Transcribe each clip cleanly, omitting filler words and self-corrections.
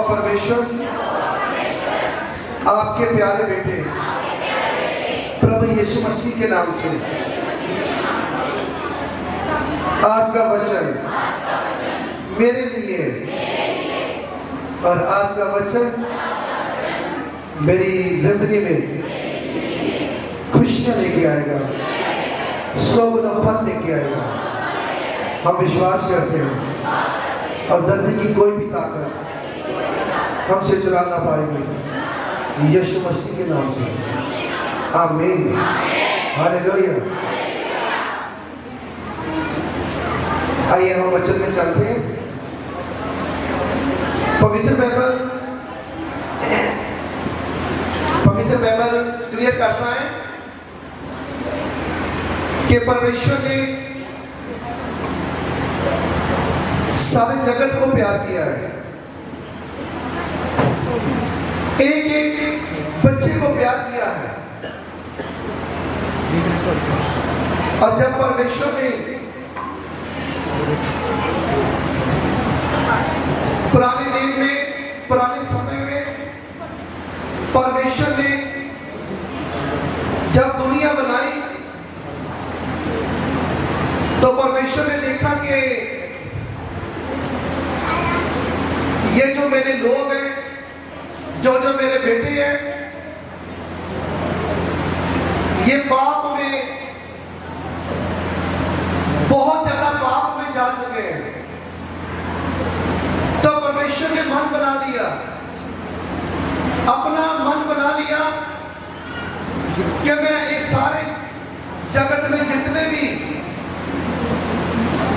परमेश्वर आपके प्यारे बेटे प्रभु यीशु मसीह के नाम से आज का वचन मेरे लिए और आज का वचन मेरी जिंदगी में खुशियां लेके आएगा, 100 गुना फल लेके आएगा। हम विश्वास करते हैं और धरती की कोई भी ताकत हमसे चुरा ना पाएगी, यीशु मसीह के नाम से। आमीन, हालेलुया। आइए हम वचन में चलते हैं। पवित्र बाइबल क्लियर करता है कि परमेश्वर ने सारे जगत को प्यार किया है, एक एक बच्चे को प्यार किया है। और जब परमेश्वर ने पुराने समय में परमेश्वर ने जब दुनिया बनाई तो परमेश्वर ने देखा कि ये जो मेरे लोग हैं, जो मेरे बेटे हैं, ये पाप में बहुत ज्यादा पाप में जा चुके हैं। तो परमेश्वर ने मन बना लिया, अपना मन बना लिया कि मैं इस सारे जगत में जितने भी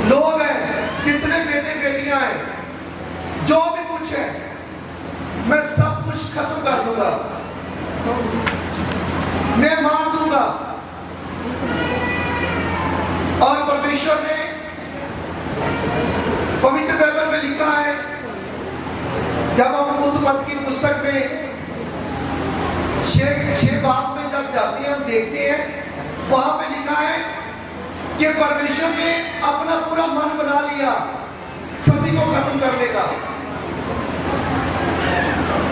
लोग हैं, जितने बेटे बेटियां हैं, जो भी कुछ है, मैं सब कुछ खत्म कर दूंगा, मैं मार दूंगा। और परमेश्वर ने पवित्र बाइबल में लिखा है, जब हम उत्पत्ति की पुस्तक में 6 बाब में जब जाते हैं, हम देखते हैं वहां पे लिखा है कि परमेश्वर ने अपना पूरा मन बना लिया सभी को खत्म करने का।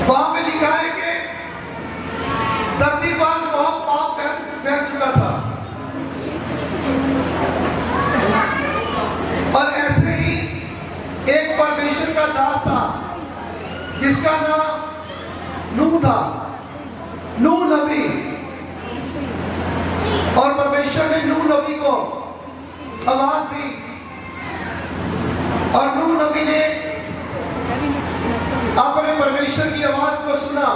वहां पे लिखा है कि धरती पर बहुत पाप फैल चुका था, और ऐसे ही एक परमेश्वर का दास था जिसका नाम नूह था, नूह नबी। और परमेश्वर ने नूह नबी को आवाज दी और नूह नबी ने अपने परमेश्वर की आवाज को सुना,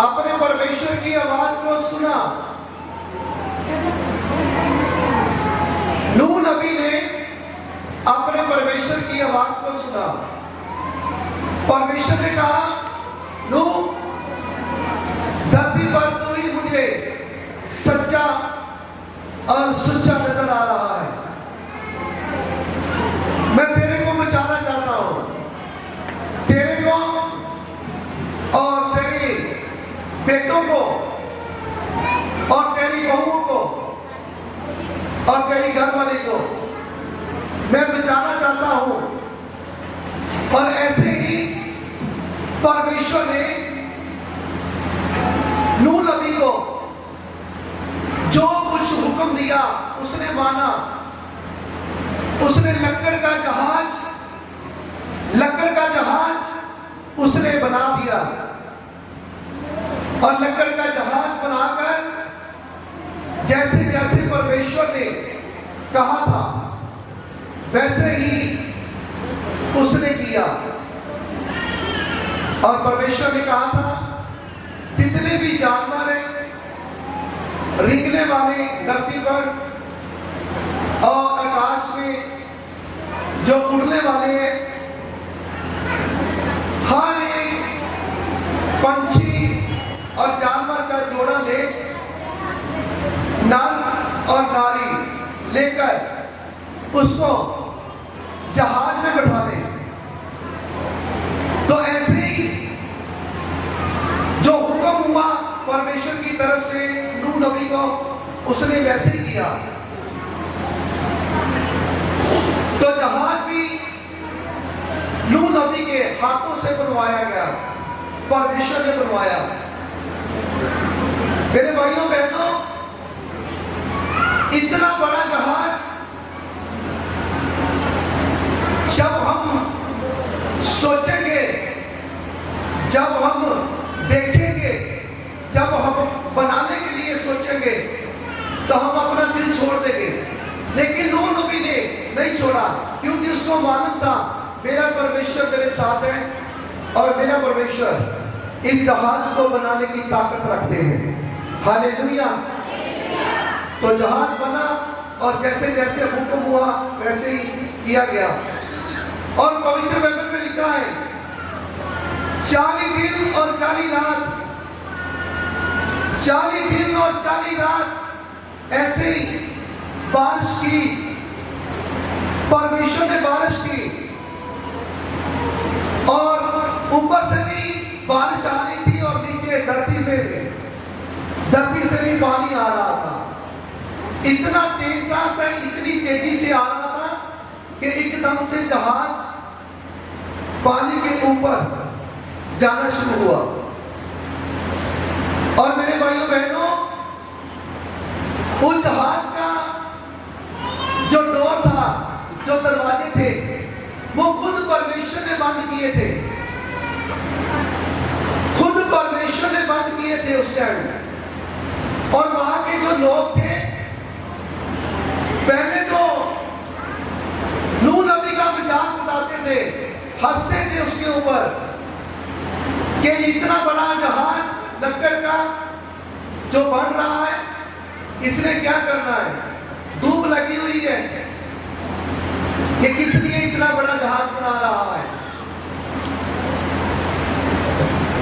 अपने परमेश्वर की आवाज को सुना। नूह नबी ने अपने परमेश्वर की आवाज को सुना। परमेश्वर ने कहा, नूह, धरती पर तू ही मुझे सच्चा और सच्चा नजर आ रहा है। मैं तेरे को बचाना चाहता हूं, तेरे को और तेरे बेटों को और तेरी बहुओं को और तेरी घरवाली को मैं बचाना चाहता हूं। और ऐसे ही परमेश्वर ने नूह नबी को जो कुछ हुक्म दिया उसने माना। उसने लकड़ का जहाज उसने बना दिया, और लकड़ का जहाज बनाकर जैसे जैसे परमेश्वर ने कहा था वैसे ही उसने किया। और परमेश्वर ने कहा था, जितने भी जानवर हैं रेंगने वाले धरती पर और आकाश में जो उड़ने वाले हैं, हर एक पंछी और जानवर का जोड़ा ले, नर और नारी लेकर उसको जहाज में बैठा दे। तो ऐसे ही जो हुक्म हुआ परमेश्वर की तरफ से नूह नबी को, उसने वैसे किया। तो जहाज भी परमेश्वर ने बनवाया। मेरे भाइयों बहनों, इतना बड़ा जहाज जब हम सोचेंगे, जब हम देखेंगे, जब हम बनाने के लिए सोचेंगे तो हम अपना दिल छोड़ देंगे। लेकिन नूह नबी ने नहीं छोड़ा, क्योंकि उसको मालूम था मेरा परमेश्वर मेरे साथ है और मेरा परमेश्वर इस जहाज को बनाने की ताकत रखते हैं। हालेलुया। तो जहाज बना और जैसे जैसे हुक्म हुआ वैसे ही किया गया। और पवित्र बाइबल में लिखा है 40 दिन और 40 रात, 40 दिन और 40 रात ऐसे ही बारिश की, परमेश्वर ने बारिश की और ऊपर से भी बारिश आ रही थी और नीचे धरती से भी पानी आ रहा था। इतना तेज था, इतनी तेजी से आ रहा था कि एकदम से जहाज पानी के ऊपर जाना शुरू हुआ। और मेरे भाइयों बहनों, उस जहाज का जो डोर था, जो दरवाजे थे, वो खुद परमेश्वर ने बंद किए थे। खुद परमेश्वर ने बंद किए थे उस टाइम। और वहां के जो लोग थे, पहले तो नूह नबी का मजाक उड़ाते थे, हंसते थे उसके ऊपर कि इतना बड़ा जहाज लकड़ का जो बन रहा है, इसने क्या करना है, धूप लगी हुई है, ये किस लिए इतना बड़ा जहाज बना रहा है।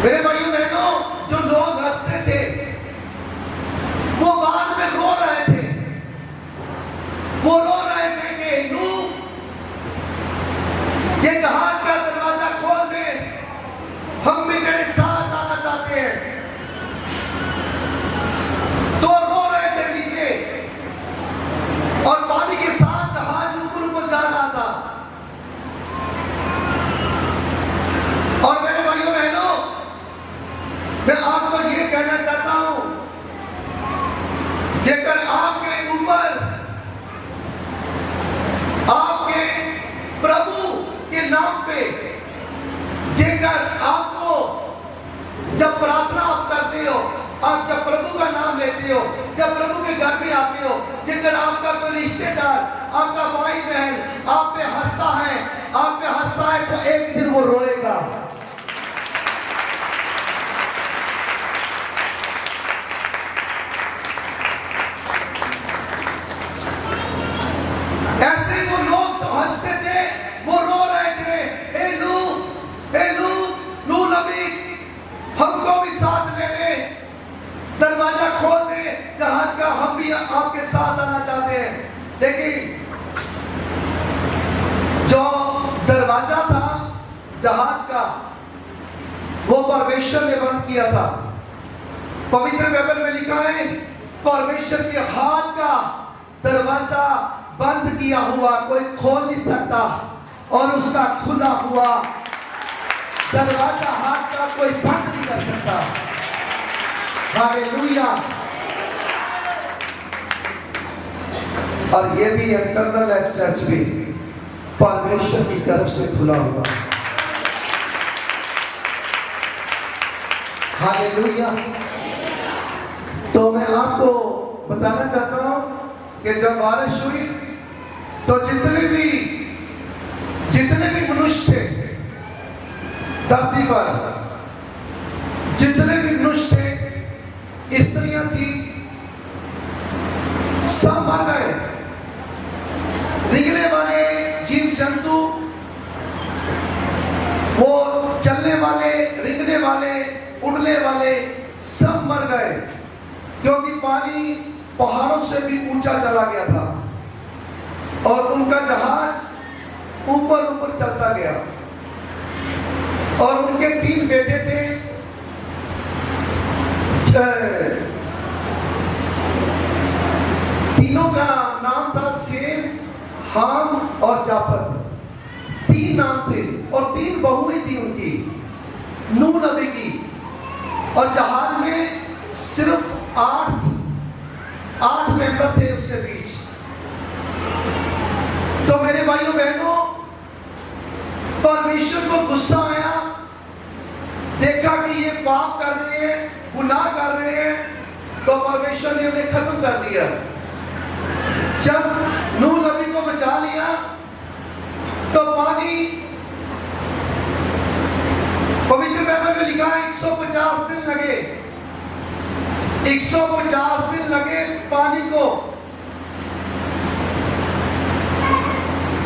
मेरे भाइयों बहनों, जो लोग हंसते थे वो बाद में रो रहे थे। वो रो रहे थे कि नूह, ये जहाज का दरवाजा खोल दे, हम भी तेरे साथ आना चाहते हैं। तो रो रहे थे नीचे और पानी के साथ जहाज ऊपर ऊपर जा रहा था। और मेरे भाइयों बहनों, मैं आपको ये कहना चाहता हूं, जेकर आपके ऊपर आपके प्रभु के नाम पे, जेकर आपको जब प्रार्थना आप करते हो, आप जब प्रभु का नाम लेते हो, जब प्रभु के घर में आते हो, जेकर आपका कोई रिश्तेदार, आपका भाई बहन आप पे हंसता है तो एक दिन वो रोएगा। ऐसे वो लोग तो हंसते थे, वो रो रहे थे, ए नूह नबी, हमको भी साथ ले ले, दरवाजा खोल दे जहाज का, हम भी आपके साथ आना चाहते हैं। लेकिन जो दरवाजा था जहाज का, वो परमेश्वर ने बंद किया था। पवित्र बाइबल में लिखा है, परमेश्वर के हाथ का दरवाजा बंद किया हुआ कोई खोल नहीं सकता, और उसका खुला हुआ दरवाजा हाथ का कोई बंद नहीं कर सकता। हालेलुया। और ये भी इंटरनल लाइफ चर्च भी परमेश्वर की तरफ से खुला हुआ। हालेलुया। तो मैं आपको बताना चाहता हूं कि जब बारिश हुई तो जितने भी मनुष्य थे धरती पर, जितने भी मनुष्य थे, स्त्रियां थी, सब मर गए। रेंगने वाले जीव जंतु, वो चलने वाले, रेंगने वाले, उड़ने वाले सब मर गए, क्योंकि पानी पहाड़ों से भी ऊंचा चला गया था और उनका जहाज ऊपर ऊपर चलता गया। और उनके 3 बेटे थे, तीनों का नाम था सेम, हाम और जाफत। 3 नाम थे और 3 बहुएं थी उनकी, नूह नबी की। और जहाज में सिर्फ 8 मेंबर थे उसके बीच। तो मेरे भाइयों बहनों, परमेश्वर को गुस्सा आया, देखा कि ये पाप कर रहे हैं, गुनाह कर रहे हैं, तो परमेश्वर ने उन्हें खत्म कर दिया। जब नूह नबी को बचा लिया तो पानी, पवित्र बाइबल में लिखा है 150 दिन लगे, 150 दिन लगे पानी को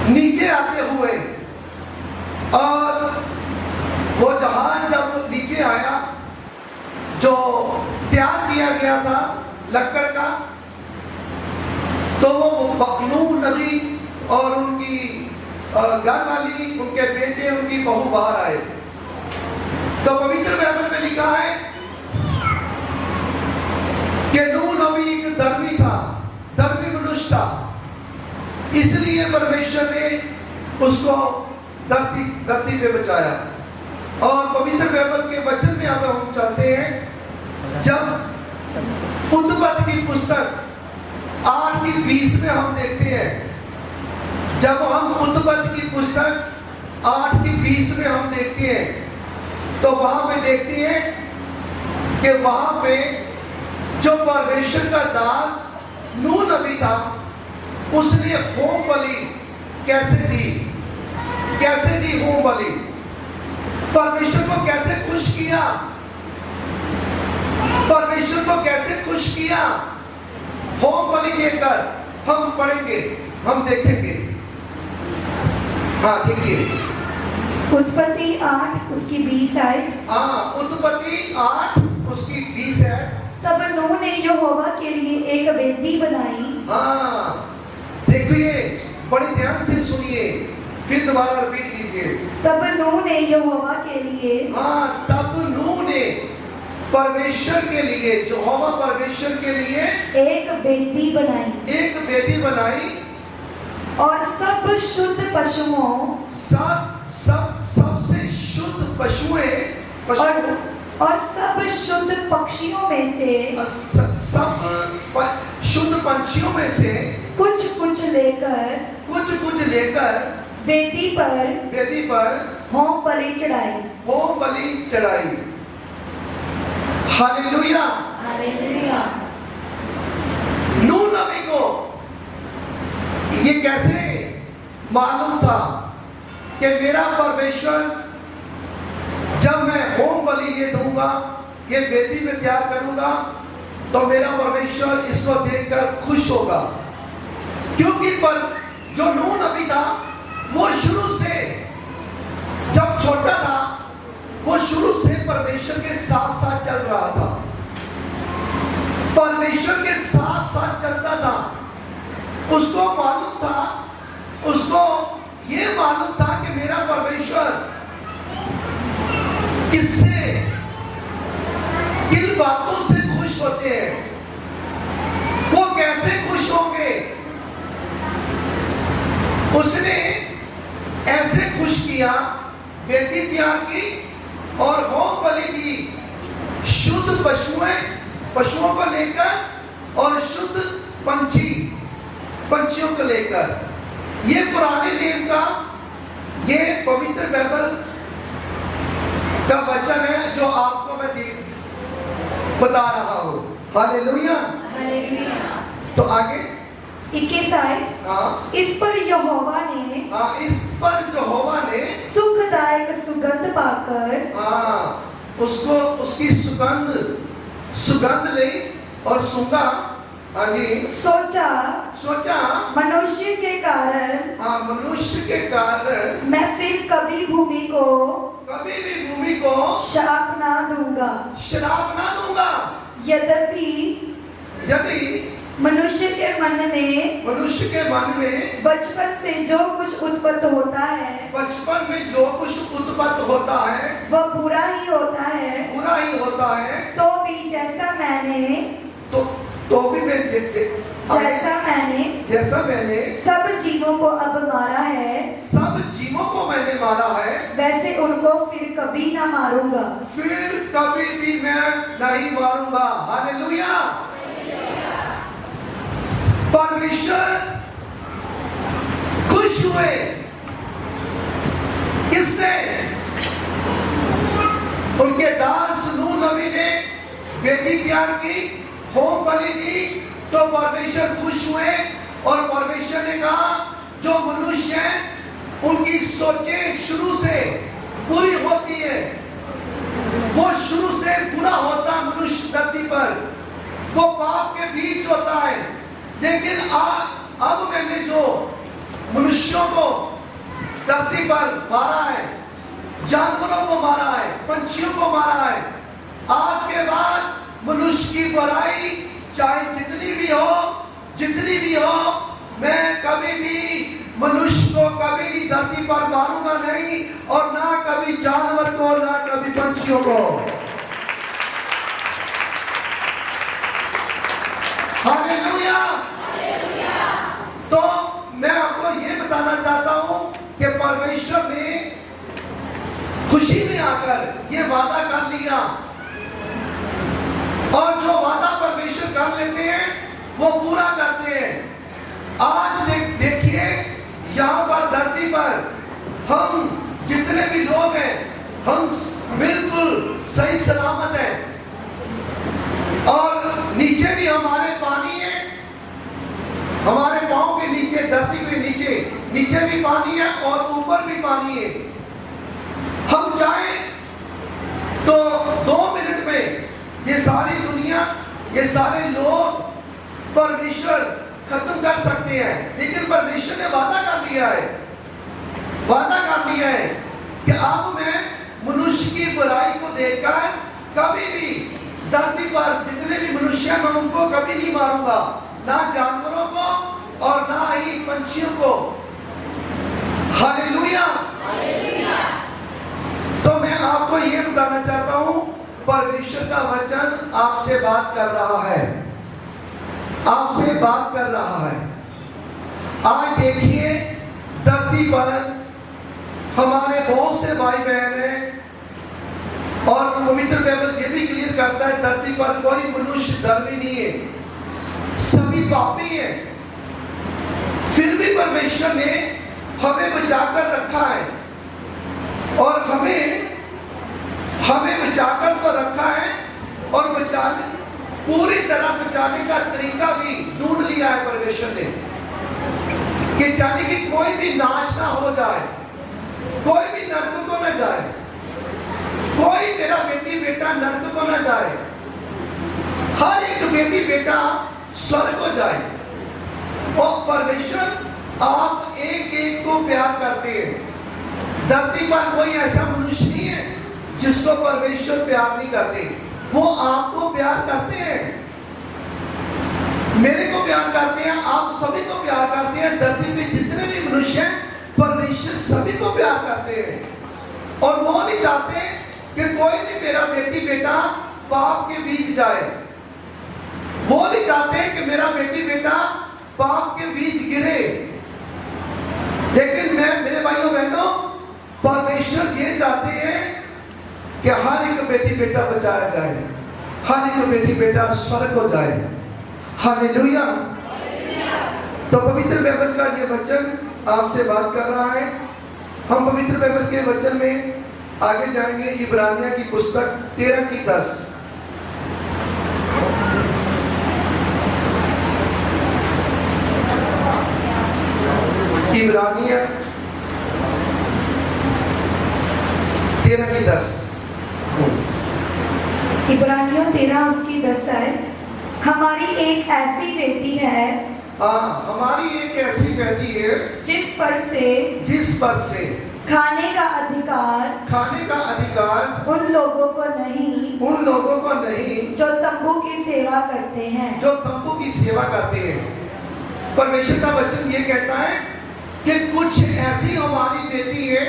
नीचे आते हुए। और वो जहाज जब नीचे आया, जो तैयार किया गया था लकड़ का, तो वो नूह नबी और उनकी घर वाली, उनके बेटे, उनकी बहू बाहर आए। तो पवित्र बाइबल में लिखा है कि नूह नबी एक धर्मी था, धर्मी मनुष्य था, इसलिए परमेश्वर ने उसको धरती पे बचाया। और पवित्र बाइबल के वचन में अब हम चलते हैं। जब उत्पत्ति की पुस्तक 8:20 में हम देखते हैं, जब हम उत्पत्ति की पुस्तक 8:20 में हम देखते हैं, तो वहां पे देखते हैं कि वहां पे जो परमेश्वर का दास नूह नबी था, उसने होम बलि कैसे दी होम बलि, परमेश्वर को कैसे खुश किया, परमेश्वर को कैसे खुश किया होम बलि देकर। हम पढ़ेंगे, हम देखेंगे। हाँ देखिए, उत्पत्ति 8 उसकी 20 आए। हाँ, उत्पत्ति 8 उसकी 20 है। तब नूह ने यहोवा के लिए एक वेदी बनाई। हाँ देखिए, बड़े ध्यान से सुनिए, फिर दोबारा रिपीट कीजिए। तब नूह ने यहोवा के लिए, हाँ, तब नूह ने परमेश्वर के लिए, यहोवा परमेश्वर के लिए एक वेदी बनाई, एक वेदी बनाई, और सब शुद्ध पशुओं, सबसे शुद्ध और सब शुद्ध पक्षियों में से, सब शुद्ध पंछियों में से कुछ कुछ लेकर वेदी पर होम बलि चढ़ाई। हालेलुया। हालेलुया। नूह नबी को ये कैसे मालूम था कि मेरा परमेश्वर, जब मैं होम बलि ये दूंगा, ये वेदी में तैयार करूंगा, तो मेरा परमेश्वर इसको देखकर खुश होगा। क्योंकि पर जो नूह नबी था, वो शुरू से, जब छोटा था, वो शुरू से परमेश्वर के साथ साथ चल रहा था, परमेश्वर के साथ साथ चलता था। उसको मालूम था, उसको ये मालूम था कि मेरा परमेश्वर किससे, किन बातों से खुश होते हैं, वो कैसे खुश होंगे। उसने ऐसे खुश किया, वेदी तैयार की और होम बलि दी, शुद्ध पशुओं को लेकर और शुद्ध पंछियों को लेकर। ये पुराने नियम का, ये पवित्र बाइबल का वचन है जो आपको मैं बता रहा हूं। हालेलुया। तो आगे 21 आए। हाँ, इस पर यहोवा ने सुखदायक सुगंध पाकर, हाँ, उसको उसकी सुगंध ले और सूंघा। हाँ जी, सोचा मनुष्य के कारण, हाँ, मनुष्य के कारण मैं फिर कभी भी भूमि को श्राप ना दूंगा। यदि मनुष्य के मन में बचपन से जो कुछ उत्पन्न होता है, वह बुरा ही होता है, तो भी जैसा मैंने सब जीवों को अब मारा है, सब जीवों को मैंने मारा है, वैसे उनको फिर कभी ना मारूंगा। फिर कभी भी मैं नहीं मारूंगा। हालेलुया। परमेश्वर खुश हुए किससे? उनके दास नूह नबी ने वेदी तैयार की, होम बलि दी, तो परमेश्वर खुश हुए और परमेश्वर ने कहा जो मनुष्य है उनकी सोचें शुरू से बुरी होती है, वो शुरू से बुरा होता मनुष्य धरती पर, वो पाप के बीच होता है। लेकिन अब मैंने जो मनुष्यों को धरती पर मारा है, जानवरों को मारा है, पंछियों को मारा है, आज के बाद मनुष्य की बुराई चाहे जितनी भी हो, मैं कभी भी मनुष्य को कभी भी धरती पर मारूंगा नहीं, और ना कभी जानवर को, ना कभी पंछियों को। हालेलुया। तो मैं आपको ये बताना चाहता हूं कि परमेश्वर ने खुशी में आकर ये वादा कर लिया, और जो वादा परमेश्वर कर लेते हैं वो पूरा करते हैं। आज देखिए यहाँ पर धरती पर हम जितने भी लोग हैं, हम बिल्कुल सही सलामत हैं, और नीचे भी हमारे पानी है, हमारे पांव के नीचे, धरती के नीचे भी पानी है और ऊपर भी पानी है। हम चाहे तो 2 मिनट में ये सारी दुनिया, ये सारे लोग परमेश्वर खत्म कर सकते हैं, लेकिन परमेश्वर ने वादा कर लिया है कि अब मैं मनुष्य की बुराई को देखकर कभी भी धरती पर जितने भी मनुष्य हैं मैं उनको कभी नहीं मारूंगा, ना जानवरों को और ना ही पंछियों को। हालेलुया। तो मैं आपको ये बताना चाहता हूं, परमेश्वर का वचन आपसे बात कर रहा है, आपसे बात कर रहा है। आज देखिए धरती पर हमारे बहुत से भाई बहन हैं, और पवित्र बाइबल ये भी क्लियर करता है धरती पर कोई मनुष्य धर्मी नहीं है, सभी पापी हैं। फिर भी परमेश्वर ने हमें बचाकर रखा है, और हमें बचाकर तो रखा है, और पूरी तरह बचाने का तरीका भी ढूंढ लिया है परमेश्वर ने, कि जाने कि कोई भी नाश ना हो जाए, कोई भी नरक को न जाए, कोई मेरा बेटी बेटा नरक को न जाए, हर एक बेटी बेटा स्वर्ग को जाए। और परमेश्वर आप एक एक को प्यार करते हैं। धरती पर कोई ऐसा मनुष्य नहीं है जिसको परमेश्वर प्यार नहीं करते, वो आपको प्यार करते हैं, मेरे को प्यार करते हैं, आप सभी को प्यार करते हैं। धरती पे जितने भी मनुष्य हैं परमेश्वर सभी को प्यार करते हैं, और वो नहीं चाहते कि कोई भी मेरा बेटी बेटा पाप के बीच जाए, वो नहीं चाहते कि मेरा बेटी बेटा पाप के बीच गिरे। लेकिन मेरे भाइयों बहनों, परमेश्वर ये चाहते हैं कि हर एक बेटी बेटा बचाया जाए, हर एक बेटी बेटा स्वर्ग हो जाए। हालेलुया। तो पवित्र बाइबल का ये वचन आपसे बात कर रहा है। हम पवित्र बाइबल के वचन में आगे जाएंगे। इब्रानिया की पुस्तक 13:10। इब्रानिया 13:10। इब्रानियों 13 उसकी 10 है। हमारी एक ऐसी बेटी है, हमारी एक ऐसी बेटी है जिस पर से खाने का अधिकार उन लोगों को नहीं जो तंबू की सेवा करते हैं। परमेश्वर का वचन ये कहता है कि कुछ ऐसी हमारी बेटी है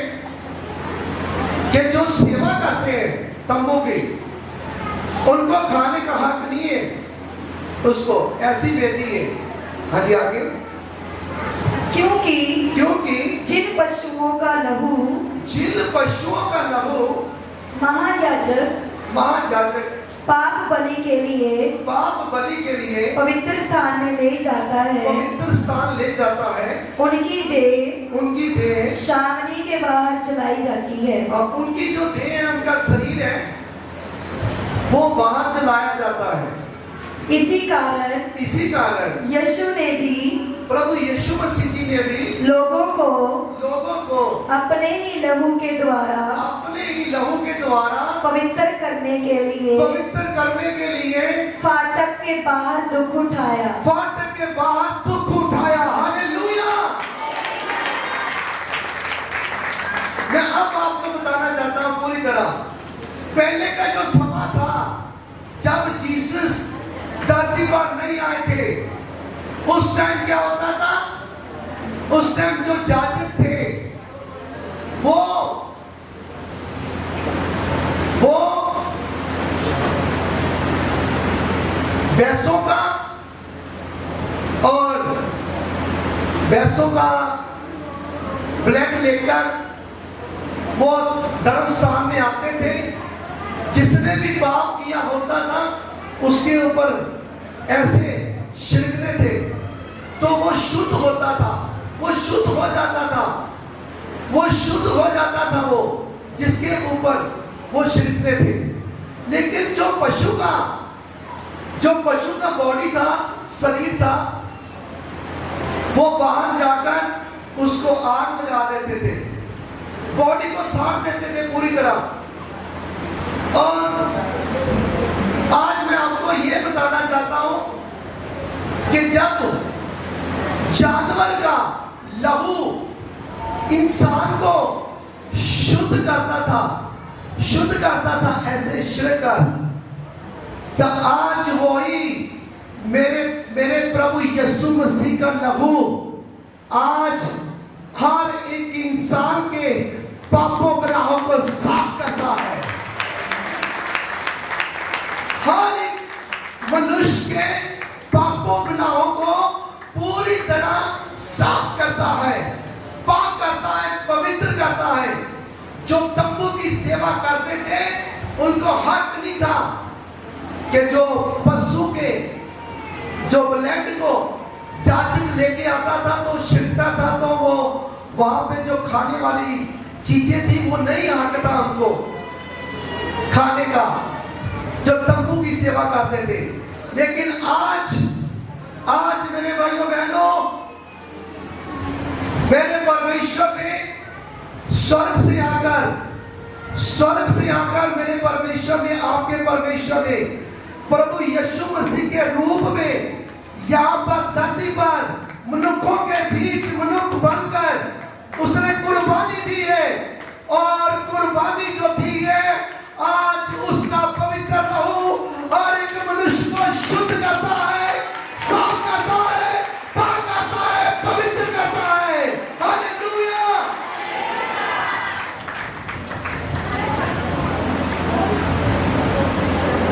कि जो सेवा करते हैं तंबू की, उनको खाने का हक नहीं है, उसको ऐसी बेटी है। हाँ जी, आगे। क्योंकि जिन पशुओं का पशुओं का लहू महायाजक पाप बलि के लिए पवित्र स्थान में ले जाता है। उनकी देह छावनी के बाहर जलाई जाती है। उनकी जो देह है, उनका शरीर है, वो बाहर जलाया जाता है। इसी कारण यीशु ने भी, प्रभु यीशु मसीह जी ने भी लोगों को अपने ही लहू के द्वारा पवित्र करने के लिए फाटक के बाहर दुख उठाया। हालेलुया। मैं अब आपको बताना चाहता हूं पूरी तरह, पहले का जो समय था जब जीसस धरती पर नहीं आए थे, उस टाइम क्या होता था? उस टाइम जो याजक थे वो भैंसों का ब्लड लेकर वो धर्मस्थान में आते थे। जिसने भी पाप किया होता था उसके ऊपर ऐसे छिड़कते थे तो वो शुद्ध होता था, वो शुद्ध हो जाता था वो जिसके ऊपर वो छिड़कते थे। लेकिन जो पशु का बॉडी था, शरीर था, वो बाहर जाकर उसको आग लगा देते थे, बॉडी को साड़ देते थे पूरी तरह। और आज मैं आपको ये बताना चाहता हूं कि जब जानवर का लहू इंसान को शुद्ध करता था ऐसे छिड़कर, तो आज वही मेरे प्रभु यीशु मसीह का लहू आज हर एक इंसान के पापों गुनाहों को साफ करता है। हर एक मनुष्य के पापों गुनाहों को पूरी तरह साफ करता है, पाक करता है, पवित्र करता है। जो तंबू की सेवा करते थे उनको हक नहीं था कि जो पशु के जो ब्लड को याजक लेके आता था तो छिड़कता था, तो वो वहां पे जो खाने वाली चीजें थी वो नहीं हक था हमको खाने का, जो तंबू की सेवा करते थे। लेकिन आज मेरे भाइयों बहनों, मेरे परमेश्वर ने स्वर्ग से आकर मेरे परमेश्वर ने, आपके परमेश्वर ने प्रभु यीशु मसीह के रूप में यहाँ पर धरती पर मनुष्यों के बीच मनुष्य बनकर उसने कुर्बानी दी है। और कुर्बानी जो दी है आज उसका पवित्र लहू हर एक मनुष्य को शुद्ध करता है, साफ करता है, पाक करता है, पवित्र करता है। हालेलुया।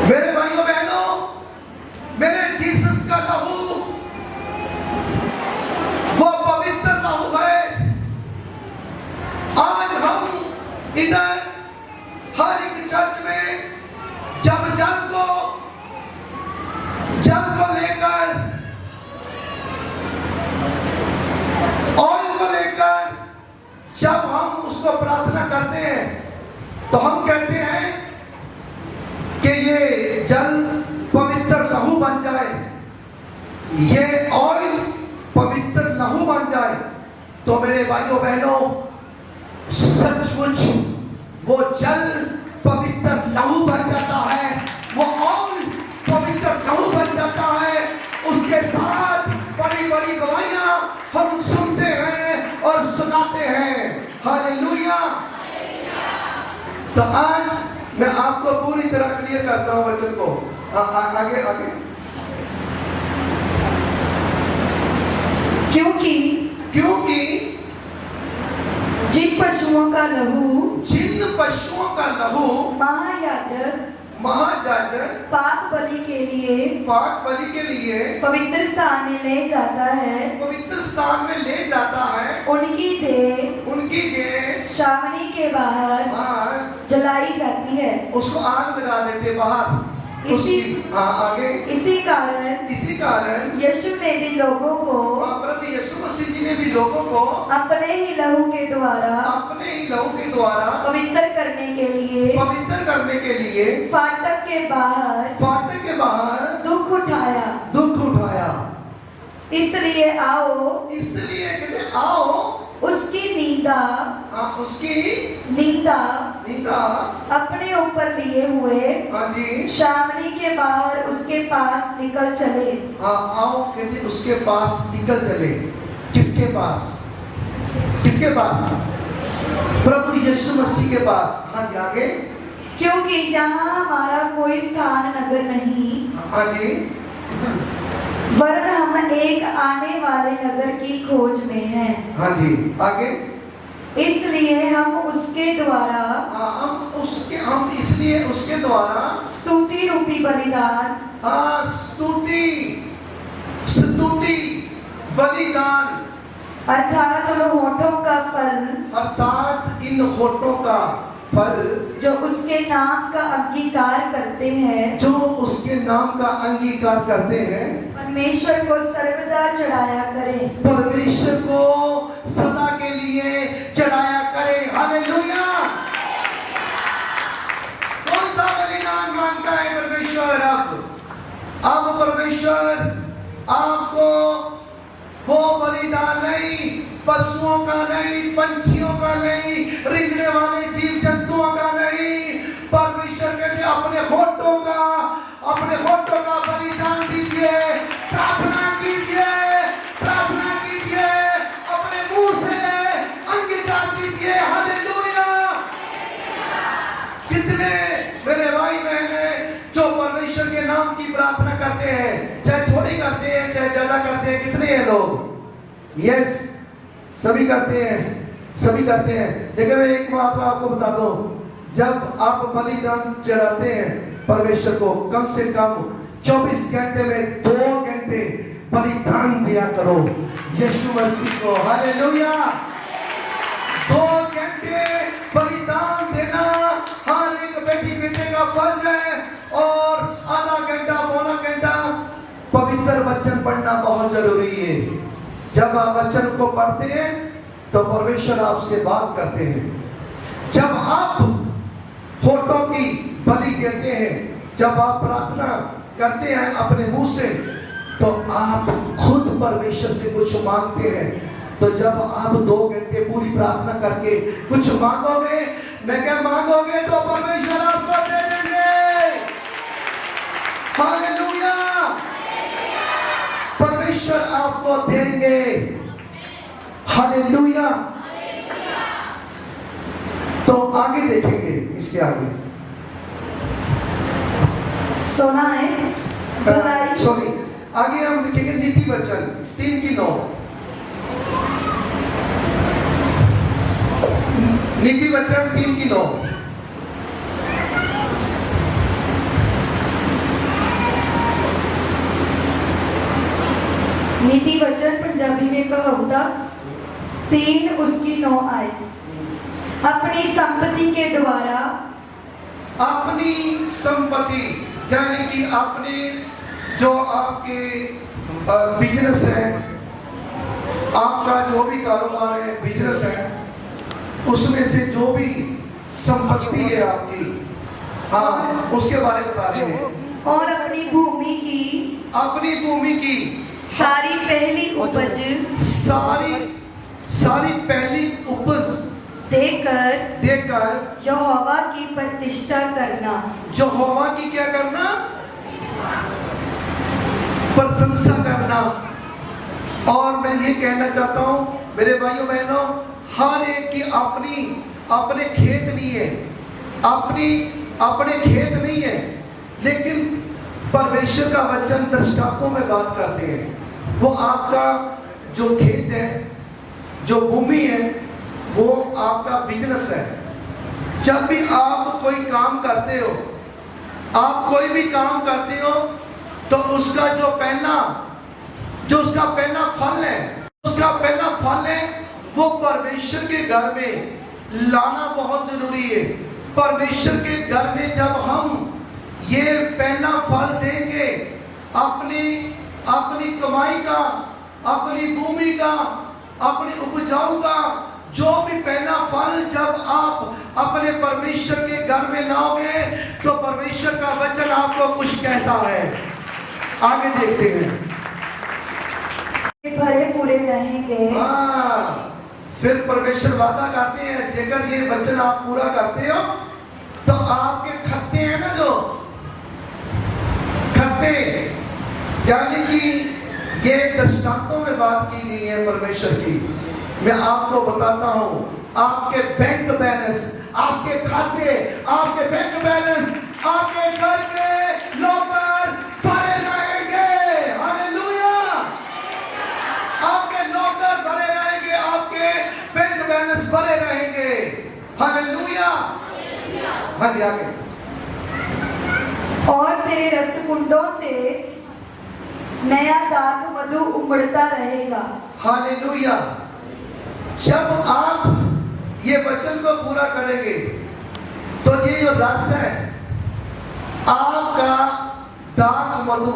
मेरे भाइयों बहनों, मेरे जीसस का लहू वो पवित्र लहू है। आज हम इधर हर एक चर्च में जब जल को लेकर, ऑयल को लेकर जब हम उसको प्रार्थना करते हैं तो हम कहते हैं कि ये जल पवित्र लहू बन जाए, ये ऑयल पवित्र लहू बन जाए। तो मेरे भाइयों बहनों, सचमुच वो जल पवित्र लहू बन जाता है, वो ऑयल पवित्र लहू बन जाता है। उसके साथ बड़ी बड़ी गवाहियां हम सुनते हैं और सुनाते हैं। हालेलुया। तो आज मैं आपको पूरी तरह क्लियर करता हूं वचन को। आगे क्योंकि जिन पशुओं का लहू महायाजक पाप बलि के लिए पवित्र स्थान में ले जाता है, उनकी देह छावनी के बाहर जलाई जाती है। उसको आग लगा देते बाहर। आगे इसी कारण यीशु ने भी लोगों को, प्रभु यीशु मसीह जी ने भी लोगों को अपने ही लहू के द्वारा पवित्र करने के लिए फाटक के बाहर दुख उठाया। इसलिए कहते आओ उसकी नींदा अपने ऊपर लिए हुए छावनी के बाहर उसके पास निकल चले। आओ कहते उसके पास निकल चले। किसके पास? प्रभु यीशु मसीह के पास। हाँ जी, आगे। क्योंकि यहाँ हमारा कोई स्थान नगर नहीं। हाँ जी। वरन हम एक आने वाले नगर की खोज में हैं। हाँ जी, आगे। इसलिए हम उसके द्वारा स्तुति रूपी बलिदान, स्तुति बलिदान अर्थात इन होठों का फल जो उसके नाम का अंगीकार करते हैं परमेश्वर को सर्वदा चढ़ाया करें। परमेश्वर को सदा के लिए चढ़ाया करें। हालेलुया। कौन सा बलिदान मांगता है परमेश्वर? अब परमेश्वर आपको वो बलिदान नहीं, पशुओं का नहीं, पंछियों का नहीं, रेंगने वाले जीव जंतुओं का नहीं। परमेश्वर कहते अपने होठों का बलिदान दीजिए, प्रार्थना कीजिए, अपने मुंह से अंगीकार कीजिए। हालेलुया। कितने मेरे भाई बहने जो परमेश्वर के नाम की प्रार्थना करते हैं, चाहे थोड़ी करते हैं चाहे ज्यादा करते हैं, कितने हैं लोग? यस, सभी करते हैं। देखिए मैं एक बात आपको बता दूं, जब आप बलिदान चढ़ाते हैं परमेश्वर को, कम से कम 24 घंटे में 2 घंटे बलिदान दिया करो यीशु मसीह को। हालेलुया। 2 घंटे बलिदान देना हर एक बेटे का फर्ज है। और आधा घंटा पौना घंटा पवित्र वचन पढ़ना बहुत जरूरी है। जब आप वचन को पढ़ते हैं तो परमेश्वर आपसे बात करते हैं। जब आप होठों की बलि देते हैं, जब आप प्रार्थना करते हैं अपने मुंह से, तो आप खुद परमेश्वर से कुछ मांगते हैं। तो जब आप 2 घंटे पूरी प्रार्थना करके कुछ मांगोगे, मैं क्या मांगोगे, तो परमेश्वर आपको दे देंगे। हालेलुया। परमेश्वर आपको देंगे। हालेलुया। तो आगे देखेंगे, इसके आगे सोना है। सॉरी, आगे हम देखेंगे नीति वचन 3:9। नीति वचन 3:9। नीति वचन पंजाबी में कहूता 3 उसकी 9 आए। अपनी संपत्ति के द्वारा, अपनी संपत्ति यानी कि अपने जो आपके बिजनेस है, आपका जो भी कारोबार है, बिजनेस है, उसमें से जो भी संपत्ति है आपकी, हाँ, उसके बारे में बता रहे हैं। और अपनी भूमि की सारी पहली उपज देकर यहोवा की प्रतिष्ठा करना। यहोवा की क्या करना? प्रशंसा करना। और मैं ये कहना चाहता हूँ मेरे भाइयों बहनों, हर एक की अपने खेत नहीं है, लेकिन परमेश्वर का वचन दृष्टांतों में बात करते हैं। वो आपका जो खेत है, जो भूमि है, वो आपका बिजनेस है। जब भी आप कोई काम करते हो, आप कोई भी काम करते हो, तो उसका जो उसका पहला फल है, वो परमेश्वर के घर में लाना बहुत जरूरी है। परमेश्वर के घर में जब हम ये पहला फल देंगे, अपनी कमाई का, अपनी भूमि का, अपनी उपजाऊ का जो भी पहला फल जब आप अपने परमेश्वर के घर में लाओगे, तो परमेश्वर का वचन आपको कुछ कहता है। आगे देखते हैं। भरे पूरे रहेंगे। फिर परमेश्वर वादा करते हैं, जेकर ये वचन आप पूरा करते हो तो आपके खत्ते हैं ना, जो खत्ते, यानी कि ये दृष्टांतों में बात की गई है परमेश्वर की। मैं आपको बताता हूं, आपके बैंक बैलेंस, आपके खाते, आपके बैंक बैलेंस, आपके घर के लॉकर भरे रहेंगे। हालेलुया। आपके लॉकर भरे रहेंगे, आपके बैंक बैलेंस भरे रहेंगे। हालेलुया। हाँ जी, आगे। और तेरे रसकुंडों से नया दाख मधु उमड़ता रहेगा। हालेलुया। जब आप ये वचन को पूरा करेंगे तो ये जो रस है, आपका दाख मधु,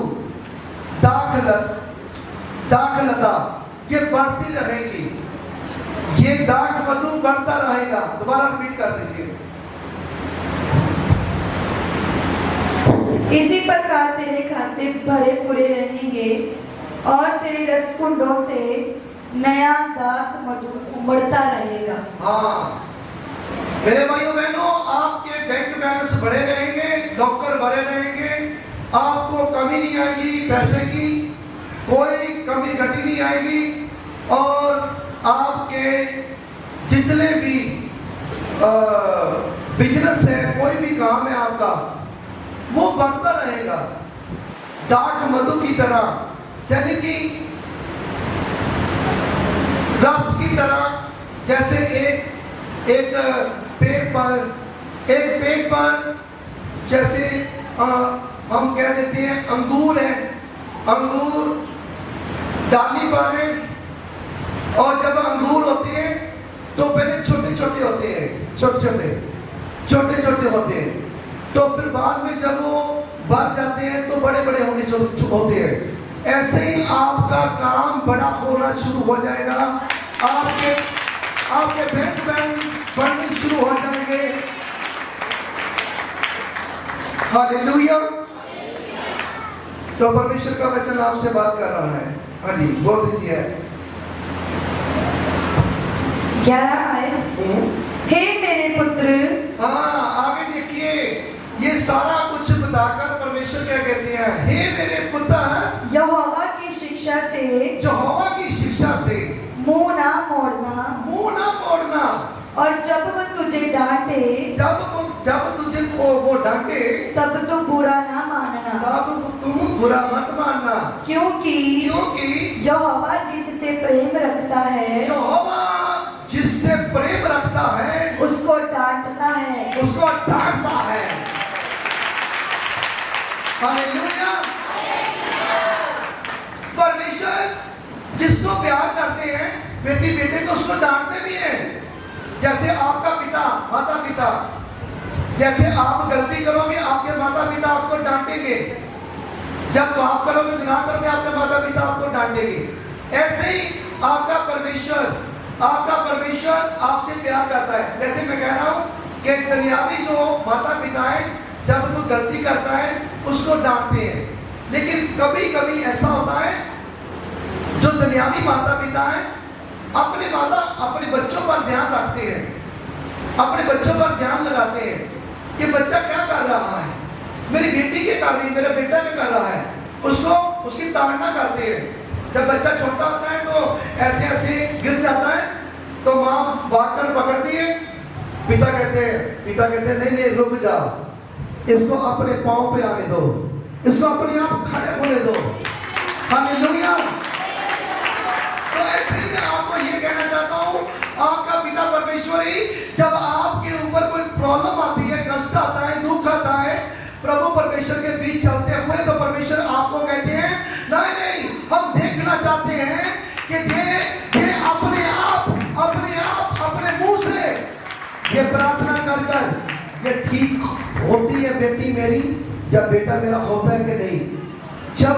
दाखलता ये बढ़ती रहेगी। ये दाख मधु बढ़ता रहेगा। दोबारा रिपीट कर दीजिए। इसी प्रकार तेरे खाते भरे पूरे रहेंगे और तेरे रसकुंडों से नया दाख मधु उमड़ता रहेगा। हाँ मेरे भाइयों बहनों, आपके बैंक बैलेंस बढ़े रहेंगे, लॉकर भरे रहेंगे, आपको कमी नहीं आएगी, पैसे की कोई कमी घटी नहीं आएगी, और आपके जितने भी बिजनेस है, कोई भी काम है आपका, वो बढ़ता रहेगा दाख मधु की तरह, यानी कि रस की तरह। जैसे एक पेड़ पर जैसे हम कह देते हैं अंगूर है, अंगूर डाली पर है, और जब अंगूर होते हैं तो पहले छोटे छोटे होते हैं, छोटे छोटे होते हैं, तो फिर बाद में जब वो बढ़ जाते हैं तो बड़े बड़े होते हैं। ऐसे ही आपका काम बड़ा होना शुरू हो जाएगा, आपके बैंक बैलेंस बढ़ने शुरू हो जाएंगे। हालेलुया। तो परमेश्वर का वचन आपसे बात कर रहा है। हाँ जी, बोल दीजिए। 11 आए। हे मेरे पुत्र। आगे देखिए, ये सारा कुछ बताकर परमेश्वर क्या कहते हैं? हे मेरे पुत्र, यहोवा की शिक्षा से, यहोवा की शिक्षा से मुंह ना मोड़ना, और जब वो तुझे डांटे, जब तुझे वो डांटे, तब तू बुरा ना मानना, तब तुम बुरा मत मानना, क्योंकि यहोवा जिससे प्रेम रखता है, यहोवा जिससे प्रेम रखता है उसको डांटता है। हालेलुया। परमेश्वर जिसको प्यार करते हैं, बेटी बेटे को उसको डांटते भी हैं। जैसे आपका पिता, माता पिता, जैसे आप गलती करोगे आपके माता पिता आपको डांटेंगे, जब पाप करोगे, गुनाह करोगे, आपके माता पिता आपको डांटेंगे। ऐसे ही आपका परमेश्वर आपसे प्यार करता है। जैसे मैं कह रहा हूं कि दुनियावी जो माता पिता है, जब वो गलती करता है उसको डांटते हैं, लेकिन कभी कभी ऐसा होता है जो दुनियावी माता पिता है अपने बच्चों पर ध्यान रखते हैं, अपने बच्चों पर ध्यान लगाते हैं कि बच्चा क्या कर रहा है, मेरी बेटी क्या कर रही है, मेरा बेटा क्या कर रहा है, उसकी ताड़ना करते हैं। जब बच्चा छोटा होता है तो ऐसे गिर जाता है तो माँ बात कर पकड़ती है, पिता कहते हैं नहीं रुक जा, इसको अपने पांव पे आने दो, इसको अपने आप खड़े होने दो। हालेलुया। तो ऐसे ही मैं आपको ये कहना चाहता हूँ, आपका पिता परमेश्वर ही जब आपके ऊपर कोई प्रॉब्लम आती है, कष्ट आता है, दुख आता है, प्रभु परमेश्वर के बीच चलते हुए, तो परमेश्वर आपको कहते हैं नहीं, हम देखना चाहते हैं कि ये अपने मुंह से ये प्रार्थना कर कर ये ठीक होती है बेटी मेरी, जब बेटा मेरा होता है कि नहीं। जब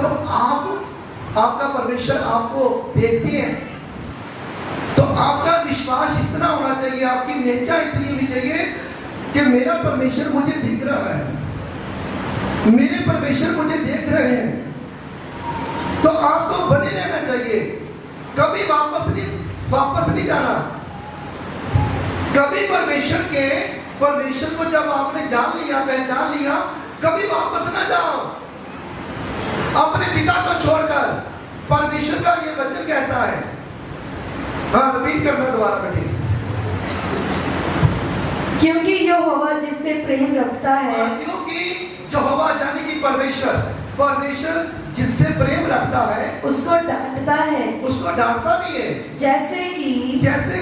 आपका परमेश्वर आपको देखते हैं तो आपका विश्वास इतना होना चाहिए, आपकी नेचा इतनी होनी चाहिए कि मेरा परमेश्वर मुझे दिख रहा है, मेरे परमेश्वर मुझे देख रहे हैं। तो आपको बने रहना चाहिए, कभी वापस नहीं जाना। कभी परमेश्वर को जब आपने जान लिया, पहचान लिया, कभी वापस ना जाओ अपने पिता को छोड़कर। परमेश्वर का ये वचन कहता है। हाँ, रिपीट करना दोबारा बेटी। क्योंकि यहोवा जिससे प्रेम रखता है, क्योंकि यहोवा यानी कि परमेश्वर जिससे प्रेम रखता है उसको डांटता है, उसको डांटता भी है। जैसे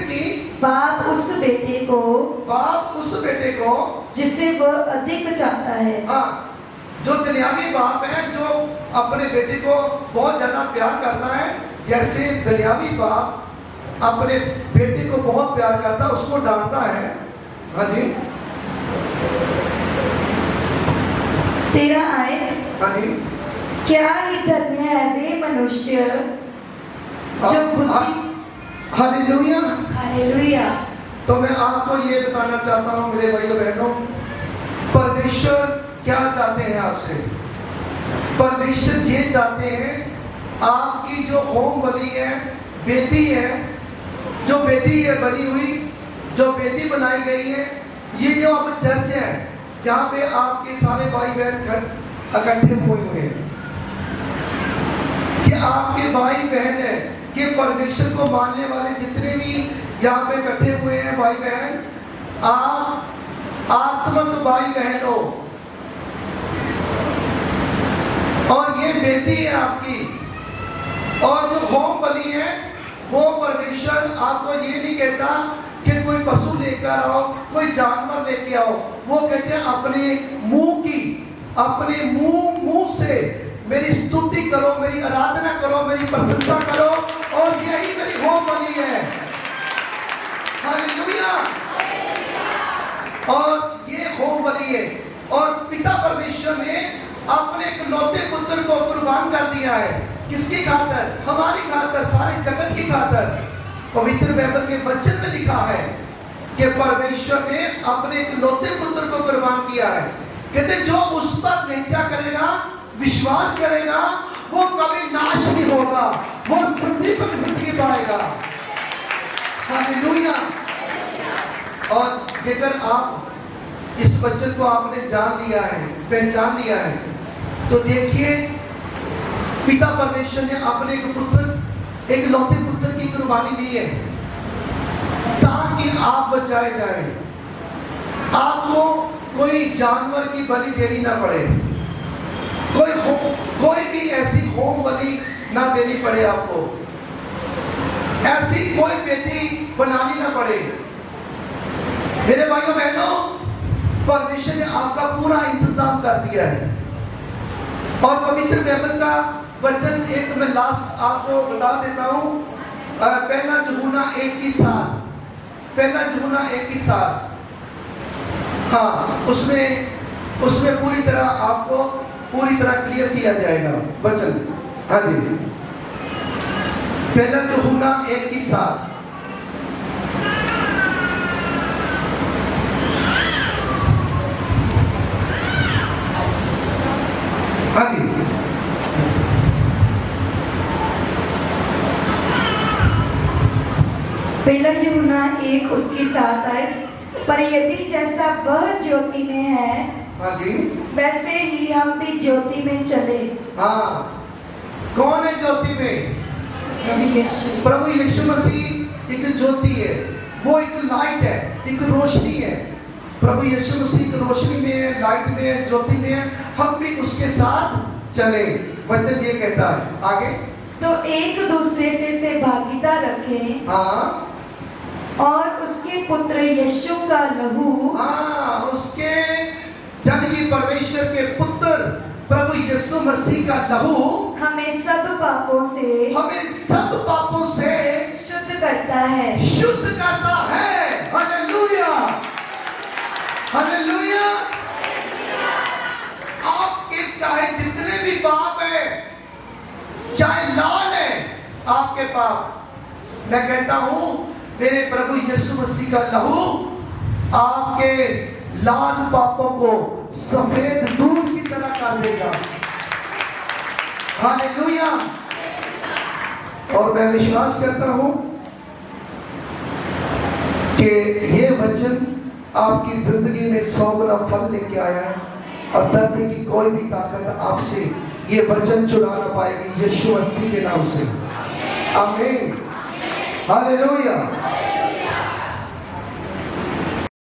कि बाप उस बेटे को जिसे वह अधिक चाहता है। हाँ, जो दुनियावी बाप है जो अपने बेटे को बहुत ज्यादा प्यार करता है, जैसे दुनियावी बाप अपने बेटे को बहुत प्यार करता है, उसको डांटता है। हाँ जी, 13 आए। हाँ जी, क्या ही धन्य है वे मनुष्य जो बुद्धि। Hallelujah, hallelujah. तो मैं आपको ये बताना चाहता हूँ मेरे भाइयों बहनों, परमेश्वर क्या चाहते हैं आपसे। परमेश्वर ये चाहते हैं आपकी जो होम बनी है, बेटी है, जो बेटी है बनी हुई, जो बेटी बनाई गई है, ये जो अब चर्च है जहाँ पे आपके सारे भाई बहन इकट्ठे हुए हैं, ये आपके भाई बहन है, ये परमेश्वर को मानने वाले जितने भी यहाँ पे इकट्ठे हुए हैं भाई बहन, आप आत्मिक भाई बहन हो। और ये बेटी है आपकी, और जो होम बनी है वो परमेश्वर आपको ये नहीं कहता कि कोई पशु लेकर आओ, कोई जानवर लेके आओ। वो कहते हैं अपने मुंह से मेरी स्तुति करो, मेरी आराधना करो, मेरी प्रशंसा करो, और यही मेरी होम बनी है। हालेलुया। और ये होम बनी है, और पिता परमेश्वर ने अपने इकलौते पुत्र को कुर्बान कर दिया है। किसकी खातर? हमारी खातर, सारे जगत की खातर। पवित्र बाइबल के वचन में लिखा है कि परमेश्वर ने अपने इकलौते पुत्र को कुर्बान किया है। कहते जो उस पर निश्चय करेगा, विश्वास करेगा, वो कभी नाश नहीं होगा, वो संदीपक जिंदगी पाएगा। हालेलुया। और जेकर आप इस वचन को आपने जान लिया है, पहचान लिया है, तो देखिए पिता परमेश्वर ने अपने एक लौटे पुत्र की कुर्बानी दी है ताकि आप बचाए जाए। आपको कोई जानवर की बलि देनी ना पड़े, कोई भी ऐसी होम बलि ना देनी पड़े, आपको ऐसी कोई बेटी बनानी ना पड़े। मेरे भाइयों बहनों, परमेश्वर ने आपका पूरा इंतजाम कर दिया है। और पवित्र बाइबल का वचन एक मैं लास्ट आपको बता देता हूँ, पहला यूहन्ना 1:7, पहला यूहन्ना 1:7। हाँ, उसमें पूरी तरह आपको पूरी तरह क्लियर किया जाएगा वचन। हाँ जी, पहला यूहन्ना 1:7। हाँ जी, पहला यूहन्ना 1 उसके 7 आए। पर यदि जैसा वह ज्योति में है, हाँ जी, वैसे ही हम भी ज्योति में चले। हाँ, कौन है ज्योति में? प्रभु यीशु मसीह एक ज्योति है, वो एक लाइट है, एक रोशनी है। प्रभु यीशु मसीह की रोशनी में है, लाइट में है, ज्योति में है, हम भी उसके साथ चले। वचन ये कहता है आगे, तो एक दूसरे से भागीदारी रखें। हाँ, और उसके पुत्र यीशु का लहू, हाँ, उसके जन की परमेश्वर के पुत्र प्रभु यीशु मसीह का लहू हमें सब पापों से शुद्ध करता है, शुद्ध करता है। हालेलुया। चाहे जितने भी पाप है, चाहे लाल है आपके पाप, मैं कहता हूं मेरे प्रभु यीशु मसीह का लहू आपके लाल पापों को सफेद दूध की तरह कर देगा। हालेलुया। और मैं विश्वास करता हूं कि ये वचन आपकी जिंदगी में 100 गुना फल लेके आया है और धरती की कोई भी ताकत आपसे ये वचन चुरा ना पाएगी, यीशु मसीह के नाम से। आमीन। हालेलुया।